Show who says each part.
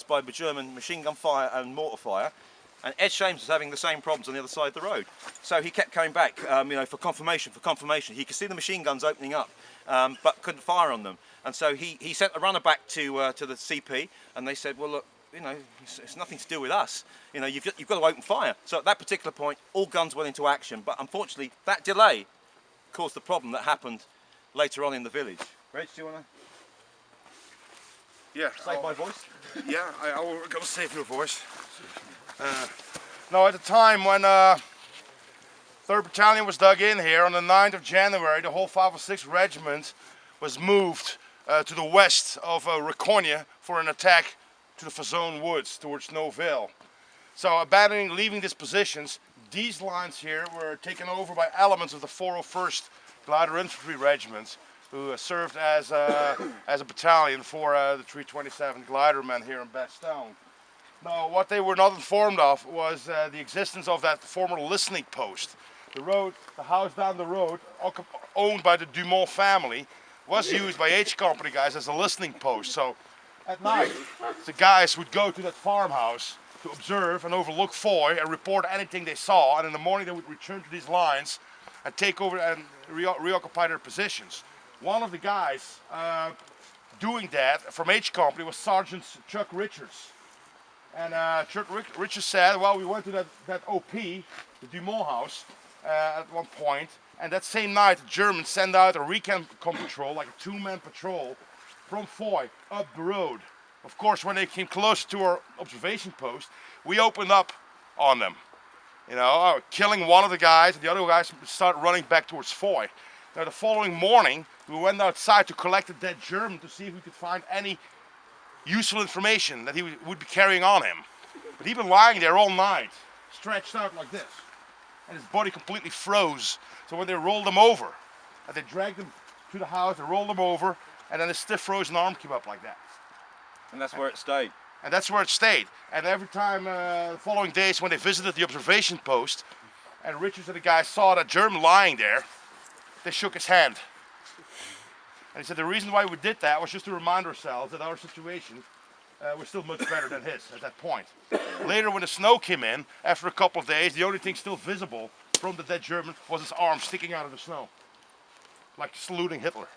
Speaker 1: by the German machine gun fire and mortar fire, and Ed Shames was having the same problems on the other side of the road. So he kept coming back, you know, for confirmation. He could see the machine guns opening up, but couldn't fire on them. And so he sent a runner back to the CP, and they said, well, look, you know, it's nothing to do with us. You know, you've got to open fire. So at that particular point, all guns went into action. But unfortunately, that delay caused the problem that happened later on in the village. Reg, do you want to?
Speaker 2: Yeah.
Speaker 1: Save my voice?
Speaker 2: Yeah, I'm going to save your voice. No, at the time when 3rd Battalion was dug in here on the 9th of January, the whole 506 Regiment was moved to the west of Reconia for an attack to the Fazone Woods towards Nviv. So leaving these positions, these lines here were taken over by elements of the 401st Glider Infantry Regiment, who served as a battalion for the 327 Glidermen here in Bastogne. Now, what they were not informed of was the existence of that former listening post. The house down the road, owned by the Dumont family, was used by H Company guys as a listening post. So at night, the guys would go to that farmhouse to observe and overlook Foy and report anything they saw, and in the morning they would return to these lines and take over and reoccupy their positions. One of the guys doing that from H Company was Sergeant Chuck Richards. And Chuck Richards said, well, we went to that OP, the Dumont house, at one point, and that same night the Germans sent out a recon patrol, like a 2-man patrol, from Foy up the road. Of course, when they came close to our observation post, we opened up on them. You know, killing one of the guys, and the other guys started running back towards Foy. Now, the following morning, we went outside to collect the dead German to see if we could find any useful information that he would be carrying on him. But he'd been lying there all night, stretched out like this. And his body completely froze. So when they rolled him over, and they dragged him to the house, they rolled him over, and then his stiff frozen arm came up like that.
Speaker 1: And that's where it stayed.
Speaker 2: And that's where it stayed. And every time, the following days when they visited the observation post, and Richards and the guys saw that German lying there, they shook his hand. And he said the reason why we did that was just to remind ourselves that our situation was still much better than his at that point. Later, when the snow came in, after a couple of days, the only thing still visible from the dead German was his arm sticking out of the snow, like saluting Hitler.